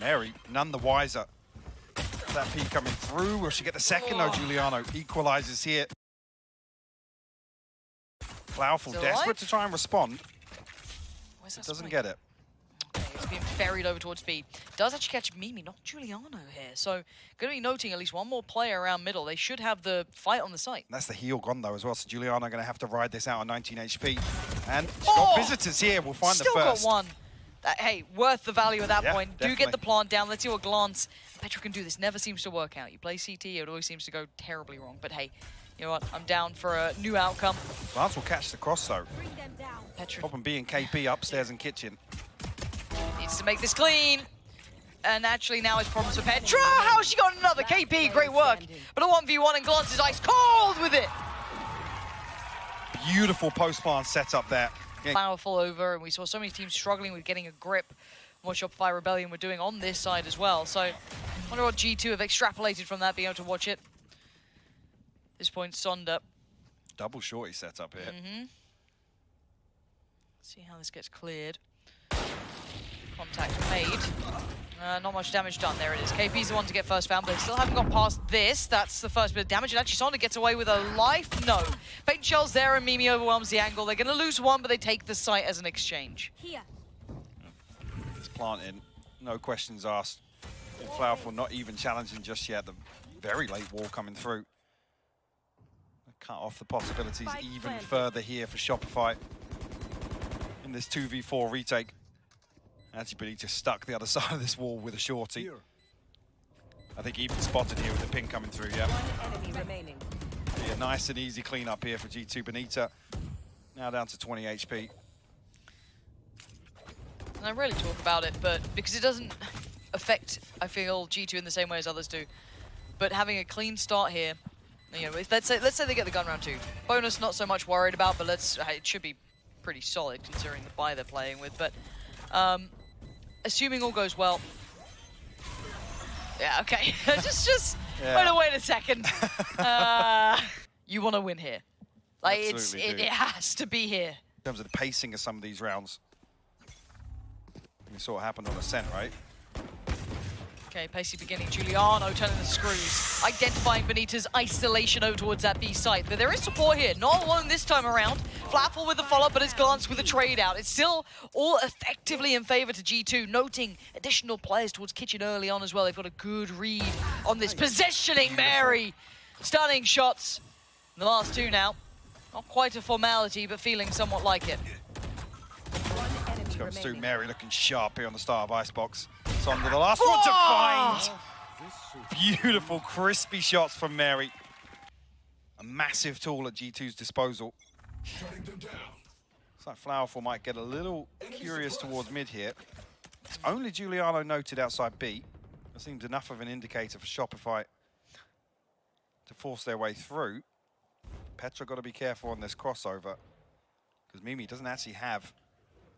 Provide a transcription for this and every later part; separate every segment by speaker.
Speaker 1: Mary, none the wiser. That P coming through. Will she get the second? No, Juliano equalizes here. Flowerful desperate to try and respond. Doesn't get it.
Speaker 2: Okay, it's being ferried over towards B. Does actually catch Mimi, not Juliano here. So, going to be noting at least one more player around middle. They should have the fight on the site.
Speaker 1: And that's the heal gone though as well. So Juliano going to have to ride this out on 19 HP. And she's got visitors here. We'll find the first.
Speaker 2: Still got one. Hey, worth the value at that point.
Speaker 1: Definitely.
Speaker 2: Do get the plant down. Let's see what Glance. Petra can do this. Never seems to work out. You play CT, it always seems to go terribly wrong. But hey, you know what? I'm down for a new outcome.
Speaker 1: Glance will catch the cross though.
Speaker 2: Petra
Speaker 1: Popping B and KP upstairs in kitchen.
Speaker 2: needs to make this clean. And actually now it's problems for Petra. How has she got another KP? Great work. But a 1v1 and Glance is ice cold with it.
Speaker 1: Beautiful post-plant setup there.
Speaker 2: Powerful over, and we saw so many teams struggling with getting a grip on what Shopify Rebellion were doing on this side as well. So I wonder what G2 have extrapolated from that, being able to watch it. At this point, Sonder.
Speaker 1: Double shorty setup here.
Speaker 2: See how this gets cleared. Contact made. Not much damage done. There it is. KP's the one to get first found, but they still haven't got past this. That's the first bit of damage. And actually, Sonder gets away with a life. No. Paint shell's there, and Mimi overwhelms the angle. They're going to lose one, but they take the site as an exchange.
Speaker 3: Here.
Speaker 1: It's planting. No questions asked. And flowerful not even challenging just yet. The very late wall coming through. Cut off the possibilities even further here for Shopify in this 2v4 retake. Actually, BENITA stuck the other side of this wall with a shorty. I think even spotted here with the ping coming through, yeah.
Speaker 3: One enemy remaining.
Speaker 1: Yeah, nice and easy clean up here for G2 BENITA. Now down to 20 HP.
Speaker 2: And I rarely talk about it, but because it doesn't affect, I feel, G2 in the same way as others do. But having a clean start here, you know, if let's say they get the gun round 2. Bonus, not so much worried about, but it should be pretty solid considering the buy they're playing with. But assuming all goes well. Yeah, okay. just wait a second. You want to win here. Like it has to be here.
Speaker 1: In terms of the pacing of some of these rounds. We saw what happened on Ascent, right?
Speaker 2: Okay, pacey beginning. Juliano turning the screws. Identifying BENITA's isolation over towards that B site. But there is support here. Not alone this time around. Flowerful with the follow-up, but it's Glance with a trade out. It's still all effectively in favor to G2. Noting additional players towards kitchen early on as well. They've got a good read on this positioning. Mary stunning shots. The last 2 now. Not quite a formality, but feeling somewhat like it.
Speaker 1: This comes through. Mary looking sharp here on the start of Icebox. Sonder the last one to find. Beautiful, crispy shots from Mary. A massive tool at G2's disposal. Looks like flowerful might get a little curious towards mid here. It's only Juliano noted outside B. That seems enough of an indicator for Shopify to force their way through. Petra got to be careful on this crossover because Mimi doesn't actually have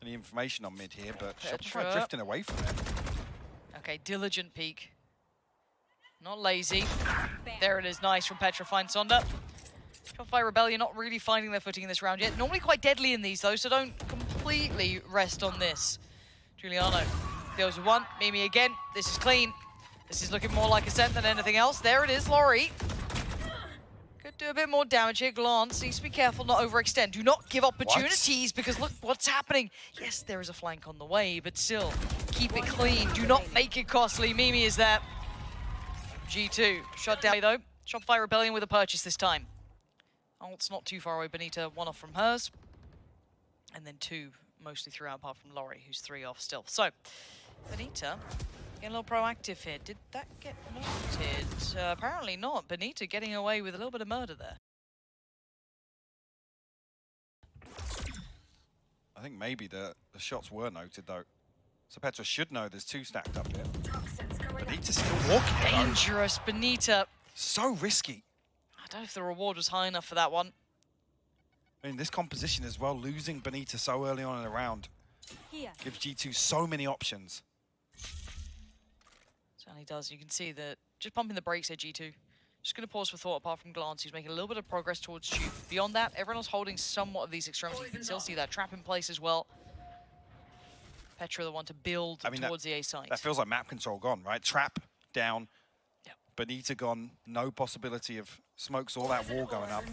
Speaker 1: any information on mid here, but
Speaker 2: Petra
Speaker 1: Shopify drifting away from it.
Speaker 2: Okay, diligent peek. Not lazy. There it is, nice from Petra, finds Sonder. Shopify Rebellion not really finding their footing in this round yet. Normally quite deadly in these though, so don't completely rest on this. Juliano deals with one, Mimi again. This is clean. This is looking more like Ascent than anything else. There it is, Lorri. Could do a bit more damage here. Glance needs to be careful not overextend. Do not give opportunities because look what's happening. Yes, there is a flank on the way, but still, keep it clean. Do not make it costly. Mimi is there. G2 shut down though. Shopify Rebellion with a purchase this time. Ult's not too far away. BENITA 1 off from hers. And then 2 mostly throughout apart from Lorri, who's 3 off still. So, BENITA getting a little proactive here. Did that get noted? Apparently not. BENITA getting away with a little bit of murder there.
Speaker 1: I think maybe the shots were noted though. So Petra should know there's 2 stacked up here. BENITA's still walking.
Speaker 2: Dangerous BENITA.
Speaker 1: So risky.
Speaker 2: I don't know if the reward was high enough for that one.
Speaker 1: I mean, this composition as well, losing BENITA so early on in the round, gives G2 so many options.
Speaker 2: Certainly does. You can see that just pumping the brakes at G2. Just going to pause for thought apart from Glance, who's making a little bit of progress towards Tube. Beyond that, everyone else holding somewhat of these extremities. You can still see that trap in place as well. Petra the one to build towards the A site.
Speaker 1: That feels like map control gone, right? Trap down,
Speaker 2: Yep.
Speaker 1: bENITA gone, no possibility of smokes or that wall going up.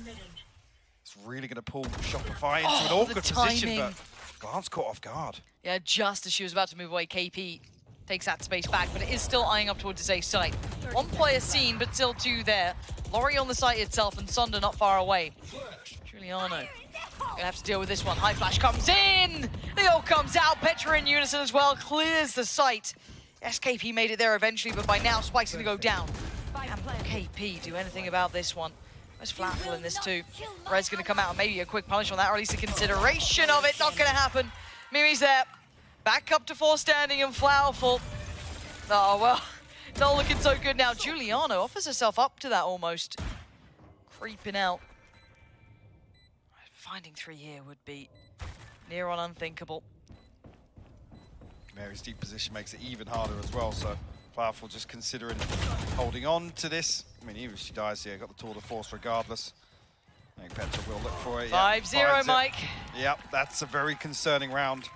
Speaker 1: It's really going to pull Shopify into an awkward position, but Glance caught off guard.
Speaker 2: Yeah, just as she was about to move away, KP takes that space back, but it is still eyeing up towards his A site. One player seen, but still two there. Lorri on the site itself and Sonder not far away. Juliano gonna have to deal with this one. High flash comes in! The ult comes out. Petra in unison as well, clears the site. SKP made it there eventually, but by now Spike's gonna go down. Can KP do anything about this one? There's flowerful in this too. Red's gonna come out and maybe a quick punish on that, or at least a consideration of it. Not gonna happen. Mimi's there. Back up to 4 standing and flowerful. Oh, well, not looking so good now. Juliano offers herself up to that almost. Creeping out. Finding 3 here would be near on unthinkable.
Speaker 1: Mary's deep position makes it even harder as well, so flowerful just considering holding on to this. I mean, even if she dies here, got the tour de force regardless. I think Petra will look for it.
Speaker 2: 5-0, Mike.
Speaker 1: Yep, that's a very concerning round.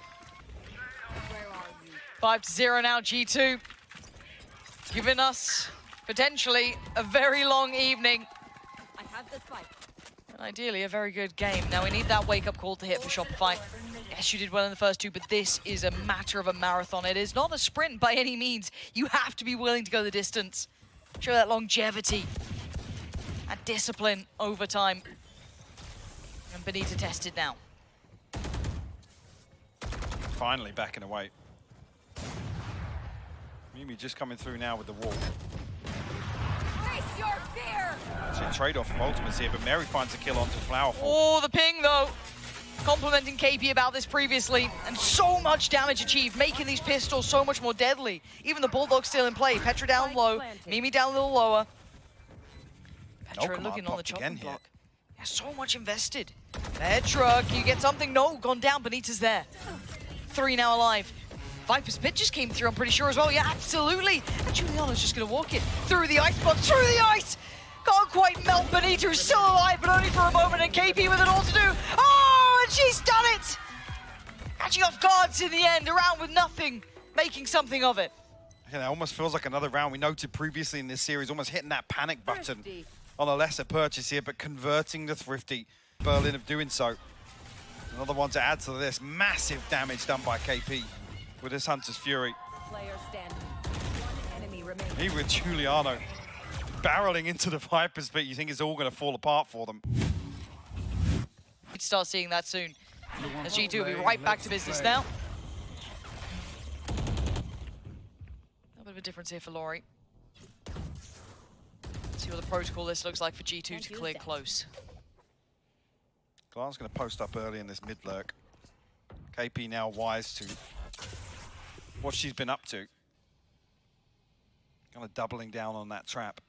Speaker 2: 5-0 now, G2. Giving us, potentially, a very long evening.
Speaker 3: I have the spike.
Speaker 2: And ideally, a very good game. Now, we need that wake-up call to hit for Shopify. Yes, you did well in the first 2, but this is a matter of a marathon. It is not a sprint by any means. You have to be willing to go the distance. Show that longevity and discipline over time. And bENITA tested now.
Speaker 1: Finally backing away. Mimi just coming through now with the wall.
Speaker 3: Face your fear!
Speaker 1: Actually, a trade-off from ultimates here, but Mary finds a kill onto flowerful.
Speaker 2: Oh, the ping though. Complimenting KP about this previously, and so much damage achieved, making these pistols so much more deadly. Even the Bulldog still in play. Petra down low, Mimi down a little lower. Petra looking on the chopping block. Yeah, so much invested. Petra, can you get something? No, gone down. bENITA's there. 3 now alive. Viper's Pit just came through, I'm pretty sure as well. Yeah, absolutely. And Juliano's just gonna walk it through the Icebox, through the ice. Can't quite melt bENITA, who's still alive, but only for a moment. And KP with it all to do. Oh, and she's done it. Catching off guards in the end, around with nothing, making something of it.
Speaker 1: Yeah, it almost feels like another round we noted previously in this series, almost hitting that panic button on a lesser purchase here, but converting the Thrifty. Berlin of doing so. Another one to add to this. Massive damage done by KP with this Hunter's Fury.
Speaker 3: Player standing. One enemy remaining.
Speaker 1: He with Juliano barreling into the Viper's Pit. You think it's all going to fall apart for them.
Speaker 2: We'd start seeing that soon. As G2 will be right back to business now. A little bit of a difference here for Lorri. See what the protocol list looks like for G2 to clear close.
Speaker 1: Glance going to post up early in this mid lurk. KP now wise to what she's been up to. Kind of doubling down on that trap.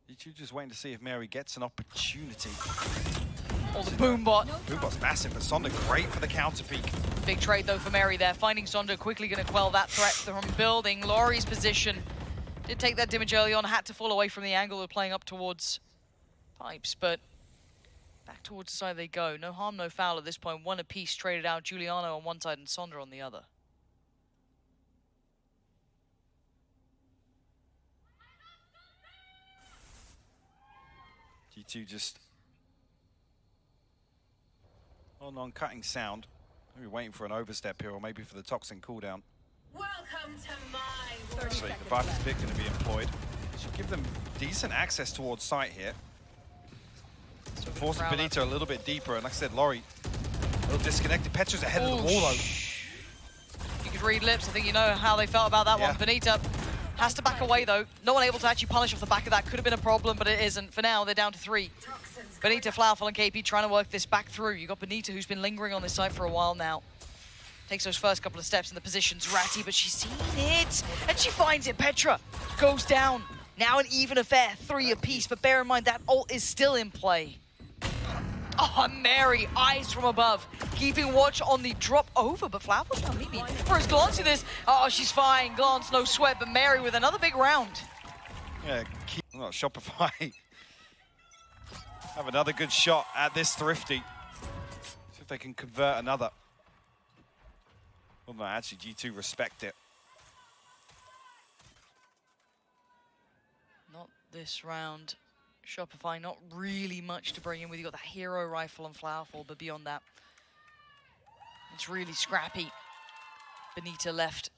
Speaker 1: You're just waiting to see if Mary gets an opportunity.
Speaker 2: Oh, the Boombot.
Speaker 1: Boombot's massive, but Sonder great for the counter peek.
Speaker 2: Big trade though for Mary there. Finding Sonder, quickly going to quell that threat from building. Lorri's position. Did take that damage early on, had to fall away from the angle of playing up towards pipes, but back towards the side they go. No harm, no foul at this point. One apiece traded out. Juliano on one side and Sonder on the other.
Speaker 1: G2 just on cutting sound. Maybe waiting for an overstep here, or maybe for the toxin cooldown.
Speaker 3: Welcome to my
Speaker 1: Actually, the Viper's Pit going to be employed. Should give them decent access towards site here. So forcing bENITA a little bit deeper, and like I said, Lorri a little disconnected. Petra's ahead of the wall though.
Speaker 2: You could read lips. I think you know how they felt about that one. bENITA has to back away though. No one able to actually punish off the back of that. Could have been a problem, but it isn't. For now, they're down to 3. bENITA, flowerful, and KP trying to work this back through. You got bENITA, who's been lingering on this side for a while now. Takes those first couple of steps, and the position's ratty, but she's seen it, and she finds it. Petra goes down. Now an even affair, 3 apiece, but bear in mind that ult is still in play. Oh, Mary, eyes from above, keeping watch on the drop over, but flowerful's not maybe. First glance at this, oh, she's fine. Glance, no sweat, but Mary with another big round.
Speaker 1: Yeah, Shopify have another good shot at this Thrifty. if they can convert another. Well, no, actually, G2 respect it.
Speaker 2: Not this round. Shopify, not really much to bring in with. You got that hero rifle and flowerful, but beyond that, it's really scrappy. bENITA left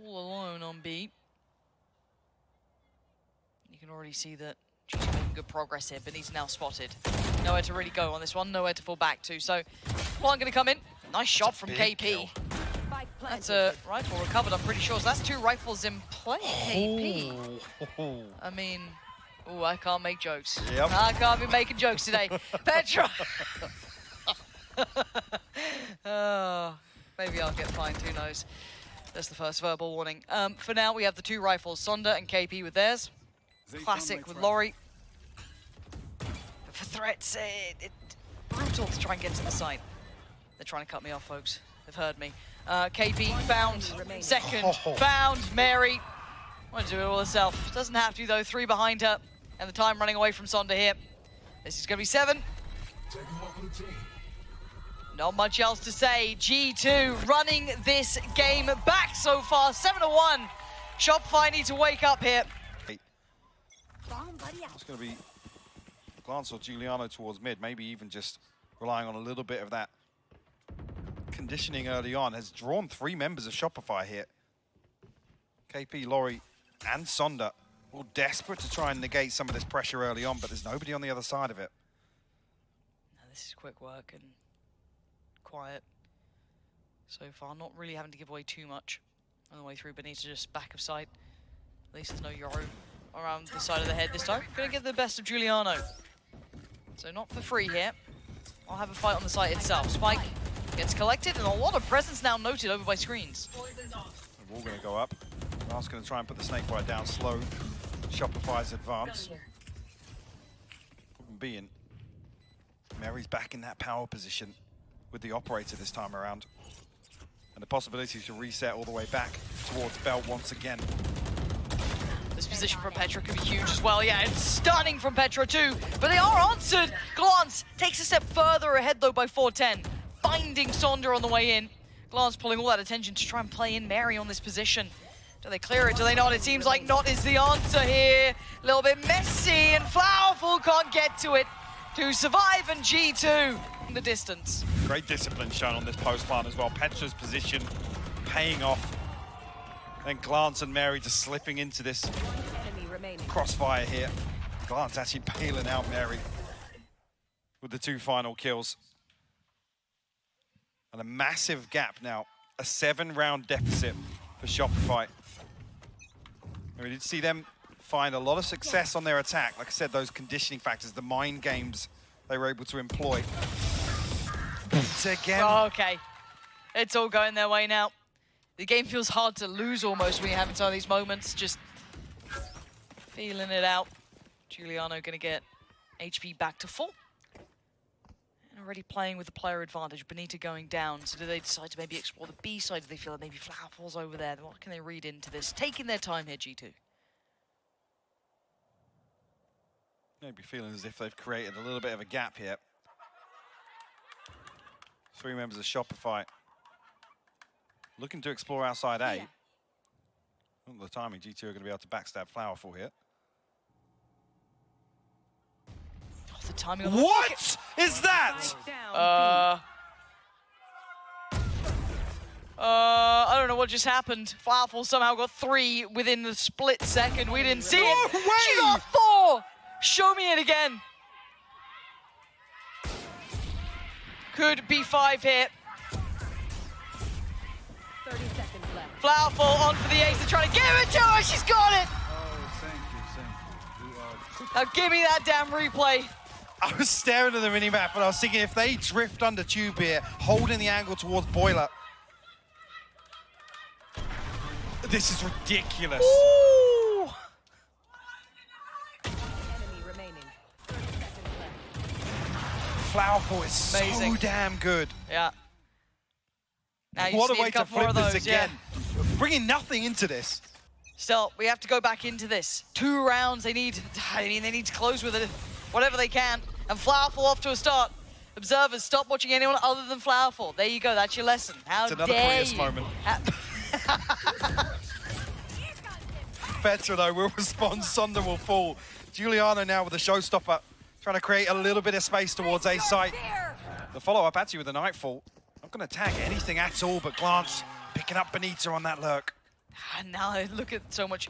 Speaker 2: all alone on B. You can already see that she's making good progress here. bENITA now spotted. Nowhere to really go on this one, nowhere to fall back to. So, one going to come in. Nice shot from KP.
Speaker 1: Kill.
Speaker 2: That's a rifle recovered, I'm pretty sure. So that's 2 rifles in play, KP.
Speaker 1: Oh.
Speaker 2: I mean, oh, I can't make jokes.
Speaker 1: Yep.
Speaker 2: I can't be making jokes today. Petra! Oh, maybe I'll get fined, who knows. That's the first verbal warning. For now, we have the 2 rifles, Sonder and KP with theirs. Classic with Lorri. But for threats, it's brutal to try and get to the site. They're trying to cut me off, folks. They've heard me. KP found, second, found Mary. Want to do it all herself. Doesn't have to, though. 3 behind her. And the time running away from Sonder here. This is going to be 7. Not much else to say. G2 running this game back so far. 7-1. Shopify need to wake up here.
Speaker 1: It's going to be Glance or Juliano towards mid, maybe even just relying on a little bit of that conditioning early on. Has drawn 3 members of Shopify here. KP, Lorri, and Sonder, all desperate to try and negate some of this pressure early on, but there's nobody on the other side of it.
Speaker 2: Now, this is quick work and quiet so far. Not really having to give away too much on the way through. bENITA just back of sight. At least there's no Euro around the side of the head this time. Gonna get the best of Juliano. So not for free here. I'll have a fight on the site itself. Spike gets collected, and a lot of presence now noted over by screens.
Speaker 1: The wall going to go up. Last going to try and put the snake bite down slow. Shopify's advance. Problem being, Mary's back in that power position with the operator this time around. And the possibility to reset all the way back towards Belt once again.
Speaker 2: This position from Petra could be huge as well. Yeah, it's stunning from Petra too. But they are answered. Glance takes a step further ahead though by 410. Finding Sonder on the way in. Glance pulling all that attention to try and play in Mary on this position. Do they clear it? Do they not? It seems like not is the answer here. A little bit messy, and flowerful can't get to it to survive, and G2 in the distance.
Speaker 1: Great discipline shown on this post plant as well. Petra's position paying off. And Glance and Mary just slipping into this crossfire here. Glance actually bailing out Mary with the 2 final kills. And a massive gap now. A 7-round deficit for Shopify. And we did see them find a lot of success on their attack. Like I said, those conditioning factors, the mind games they were able to employ. Again.
Speaker 2: Oh, okay. It's all going their way now. The game feels hard to lose almost when you're having some of these moments. Just feeling it out. Juliano going to get HP back to full. And already playing with the player advantage. bENITA going down. So do they decide to maybe explore the B side? Do they feel that maybe flowerful's over there? What can they read into this? Taking their time here, G2.
Speaker 1: Maybe feeling as if they've created a little bit of a gap here. 3 members of Shopify looking to explore outside A. Not the timing, G2 are going to be able to backstab flowerful here.
Speaker 2: Oh, the timing of
Speaker 1: What is that?
Speaker 2: I don't know what just happened. flowerful somehow got 3 within the split second. We didn't see it.
Speaker 1: way!
Speaker 2: She got 4! Show me it again. Could be 5 here.
Speaker 3: 30 seconds left.
Speaker 2: flowerful on for the ace. They're trying to give it to her. She's got it.
Speaker 4: Oh, thank you.
Speaker 2: Now give me that damn replay.
Speaker 1: I was staring at the minimap and I was thinking if they drift under tube here, holding the angle towards Boiler. This is ridiculous.
Speaker 2: Ooh.
Speaker 3: Enemy remaining. 30 seconds left.
Speaker 1: flowerful is
Speaker 2: Amazing.
Speaker 1: so damn good.
Speaker 2: Yeah. Now you
Speaker 1: What
Speaker 2: just
Speaker 1: a
Speaker 2: need
Speaker 1: way to
Speaker 2: couple more
Speaker 1: flip
Speaker 2: of
Speaker 1: this
Speaker 2: those, yeah.
Speaker 1: again. Bringing nothing into this.
Speaker 2: Still, we have to go back into this. 2 rounds, they need to close with it, whatever they can. And flowerful off to a start. Observers, stop watching anyone other than flowerful. There you go, that's your lesson. How
Speaker 1: It's another
Speaker 2: dare
Speaker 1: Prius
Speaker 2: you?
Speaker 1: moment. Petra, though, will respond. Sonder will fall. Juliano now with the showstopper, trying to create a little bit of space towards A site. The follow-up at you with the Nightfall. Not going to tag anything at all, but glance picking up bENITA on that lurk.
Speaker 2: And now look at so much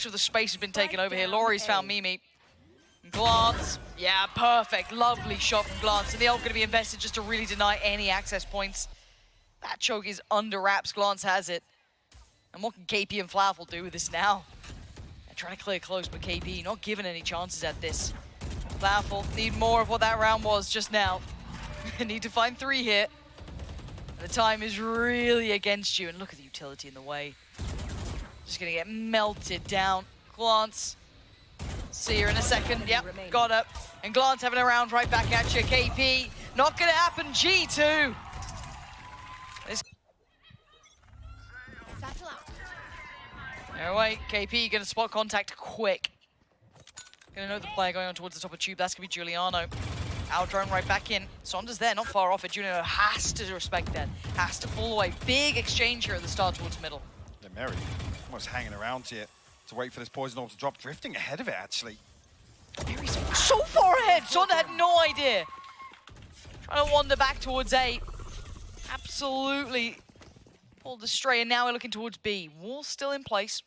Speaker 2: of the space has been taken over here. Lorri's found Mimi. Glance, yeah, perfect, lovely shot from Glance. And the ult going to be invested just to really deny any access points. That choke is under wraps, Glance has it. And what can KP and flowerful do with this now? They're trying to clear close, but KP not given any chances at this. flowerful need more of what that round was just now. Need to find 3 here. The time is really against you, and look at the utility in the way. Just gonna get melted down. Glance. See her in a second. Yep, got her. And Glance having a round right back at you. KP, not gonna happen. G2. Anyway, KP gonna spot contact quick. Gonna know the player going on towards the top of tube. That's gonna be Juliano. Out drone right back in. Sonder's there, not far off it. Juliano has to respect that. Has to pull away. Big exchange here at the start towards middle.
Speaker 1: Yeah, Mary almost hanging around here to wait for this poison orb to drop. Drifting ahead of it, actually.
Speaker 2: Mary's so far ahead. Sonder had no idea. Trying to wander back towards A. Absolutely pulled astray, and now we're looking towards B. Wall still in place.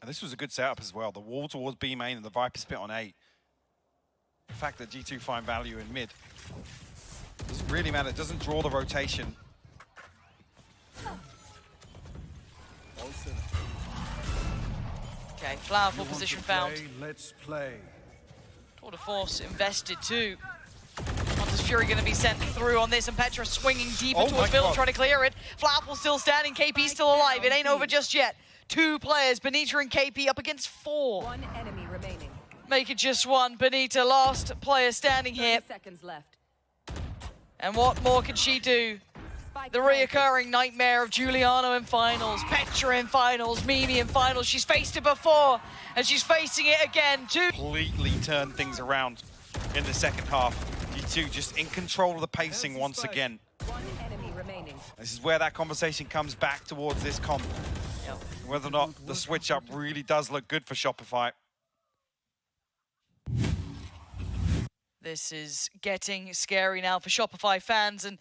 Speaker 1: And this was a good setup as well. The wall towards B main and the Viper spit on A. The fact that G2 find value in mid doesn't really matter. It doesn't draw the rotation.
Speaker 2: Okay, flowerful position found.
Speaker 4: Let's play.
Speaker 2: Tour de force invested too. Hunter's Fury going to be sent through on this, and Petra swinging deeper towards middle, trying to clear it. flowerful still standing, KP still alive. It ain't over just yet. 2 players, bENITA and KP up against 4.
Speaker 3: 1 enemy remaining.
Speaker 2: Make it just 1. bENITA, last player standing
Speaker 3: 30
Speaker 2: here.
Speaker 3: seconds left.
Speaker 2: And what more can she do? The reoccurring nightmare of Juliano in finals, Petra in finals, Mimi in finals. She's faced it before, and she's facing it again too.
Speaker 1: Completely turned things around in the second half. G2 just in control of the pacing once again.
Speaker 3: 1 enemy remaining.
Speaker 1: This is where that conversation comes back towards this comp.
Speaker 2: Yep.
Speaker 1: Whether or not the switch up really does look good for Shopify.
Speaker 2: This is getting scary now for Shopify fans, and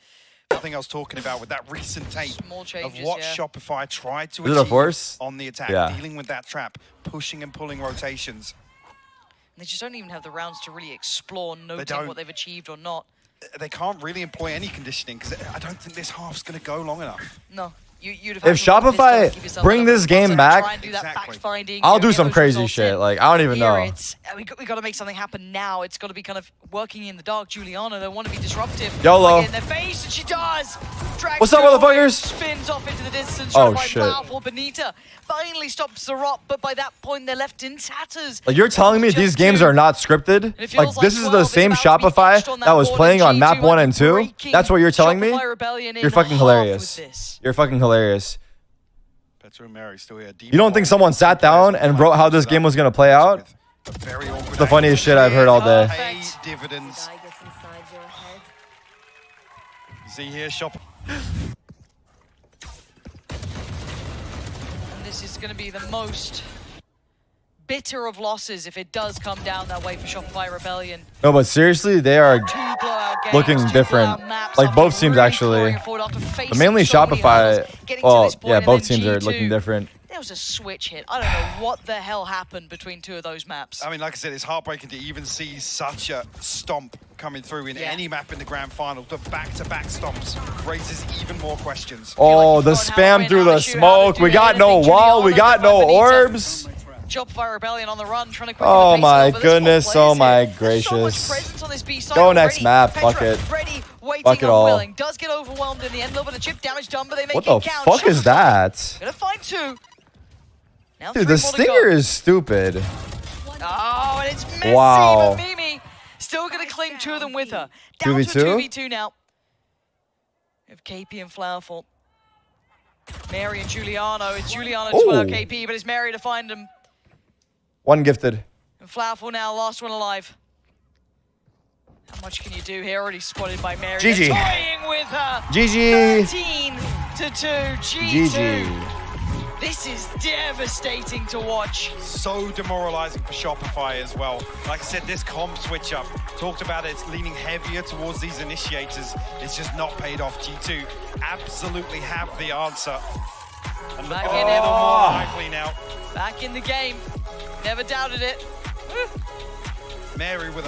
Speaker 1: Nothing I was talking about with that recent tape
Speaker 2: Small changes,
Speaker 1: of what
Speaker 2: yeah.
Speaker 1: Shopify tried to
Speaker 5: Is it a
Speaker 1: achieve
Speaker 5: force?
Speaker 1: on the attack,
Speaker 5: Yeah.
Speaker 1: dealing with that trap, pushing and pulling rotations.
Speaker 2: they just don't even have the rounds to really explore, noting
Speaker 1: don't.
Speaker 2: what they've achieved or not.
Speaker 1: They can't really employ any conditioning because I don't think this half's going to go long enough.
Speaker 2: No, you'd have
Speaker 5: If
Speaker 2: had to run this
Speaker 5: Shopify
Speaker 2: down, keep yourself
Speaker 5: bring
Speaker 2: up,
Speaker 5: this game
Speaker 2: try
Speaker 5: back,
Speaker 2: and do that
Speaker 1: Exactly.
Speaker 2: fact-finding,
Speaker 5: I'll
Speaker 2: you know,
Speaker 5: do
Speaker 2: get
Speaker 5: some
Speaker 2: those
Speaker 5: crazy
Speaker 2: results
Speaker 5: shit.
Speaker 2: in.
Speaker 5: Like, I don't even
Speaker 2: Here
Speaker 5: know.
Speaker 2: it's, we got to make something happen now. It's got to be kind of working in the dark. Juliano, they want to be disruptive.
Speaker 5: YOLO.
Speaker 2: Like in their face, and she does. Drags
Speaker 5: What's up,
Speaker 2: her away,
Speaker 5: motherfuckers?
Speaker 2: Spins off into the distance.
Speaker 5: Oh,
Speaker 2: Trying to
Speaker 5: shit.
Speaker 2: find powerful bENITA finally stops the rot, but by that point they're left in tatters.
Speaker 5: Like, you're telling me
Speaker 2: Just
Speaker 5: these games
Speaker 2: 2.
Speaker 5: are not scripted?
Speaker 2: It feels
Speaker 5: Like,
Speaker 2: like
Speaker 5: this is
Speaker 2: 12
Speaker 5: the
Speaker 2: is
Speaker 5: same
Speaker 2: about to be
Speaker 5: Shopify
Speaker 2: ditched on
Speaker 5: that was
Speaker 2: board,
Speaker 5: playing
Speaker 2: and
Speaker 5: on
Speaker 2: G2
Speaker 5: map 1 and 2?
Speaker 2: breaking
Speaker 5: That's what you're telling me?
Speaker 2: Shopify Rebellion in
Speaker 5: You're fucking
Speaker 2: half
Speaker 5: hilarious.
Speaker 2: with this.
Speaker 5: You're fucking hilarious.
Speaker 1: Petra and Mary still here.
Speaker 5: You don't think someone sat down and wrote how this game was going to play out?
Speaker 1: It's
Speaker 5: the funniest shit I've heard all day.
Speaker 1: Pay dividends.
Speaker 3: Did I get inside your head?
Speaker 1: See here, Shop.
Speaker 2: And this is going to be the most bitter of losses if it does come down that way for Shopify Rebellion.
Speaker 5: No, but seriously, they are
Speaker 2: 2 blowout games,
Speaker 5: looking
Speaker 2: 2
Speaker 5: different.
Speaker 2: blowout maps,
Speaker 5: Like,
Speaker 2: after
Speaker 5: both teams,
Speaker 2: really
Speaker 5: actually.
Speaker 2: pouring it forward after facing
Speaker 5: But mainly
Speaker 2: so many hurdles,
Speaker 5: Shopify.
Speaker 2: getting to
Speaker 5: Oh,
Speaker 2: this point,
Speaker 5: yeah,
Speaker 2: and
Speaker 5: both
Speaker 2: then
Speaker 5: teams are
Speaker 2: G2,
Speaker 5: looking different.
Speaker 2: There was a switch hit. I don't know what the hell happened between 2 of those maps.
Speaker 1: I mean, like I said, it's heartbreaking to even see such a stomp coming through in any map in the grand final. The back-to-back stomps raises even more questions.
Speaker 5: Oh, the spam through the smoke. We got no wall. We got no orbs.
Speaker 2: Shopify Rebellion on the run, trying to quicken
Speaker 5: Oh
Speaker 2: the pace
Speaker 5: my
Speaker 2: up, but there's 4
Speaker 5: goodness,
Speaker 2: players
Speaker 5: oh
Speaker 2: here.
Speaker 5: my
Speaker 2: There's so much
Speaker 5: gracious.
Speaker 2: presence on this B side
Speaker 5: Go next
Speaker 2: already.
Speaker 5: map,
Speaker 2: Petra,
Speaker 5: fuck it.
Speaker 2: ready, waiting,
Speaker 5: Fuck it all.
Speaker 2: unwilling. Does get overwhelmed in the end. A little bit of chip damage done, but they make
Speaker 5: What
Speaker 2: it
Speaker 5: the
Speaker 2: count.
Speaker 5: fuck is
Speaker 2: Shopify
Speaker 5: that?
Speaker 2: Gonna find 2. Now
Speaker 5: Dude,
Speaker 2: 3
Speaker 5: the
Speaker 2: more to go.
Speaker 5: stinger is stupid.
Speaker 2: Oh, and it's messy,
Speaker 5: Wow.
Speaker 2: but Mimi still gonna claim 2 of them with her.
Speaker 5: 2v2?
Speaker 2: Down to a 2v2 now. We have KP and flowerful. Mary and Juliano. It's Juliano to
Speaker 5: Ooh.
Speaker 2: KP, but it's Mary to find him.
Speaker 5: One gifted.
Speaker 2: And flowerful now, last one alive. How much can you do here? Already spotted by Mary.
Speaker 5: GG.
Speaker 2: Toying with her.
Speaker 5: GG.
Speaker 2: 13-2. G2.
Speaker 5: GG.
Speaker 2: This is devastating to watch.
Speaker 1: So demoralizing for Shopify as well. Like I said, this comp switch up, talked about it, it's leaning heavier towards these initiators. It's just not paid off. G2 absolutely have the answer. And look
Speaker 2: Back
Speaker 1: at
Speaker 2: in
Speaker 1: it,
Speaker 2: it.
Speaker 1: a little more lively now.
Speaker 2: Back in the game. Never doubted it. Woo.
Speaker 1: Mary with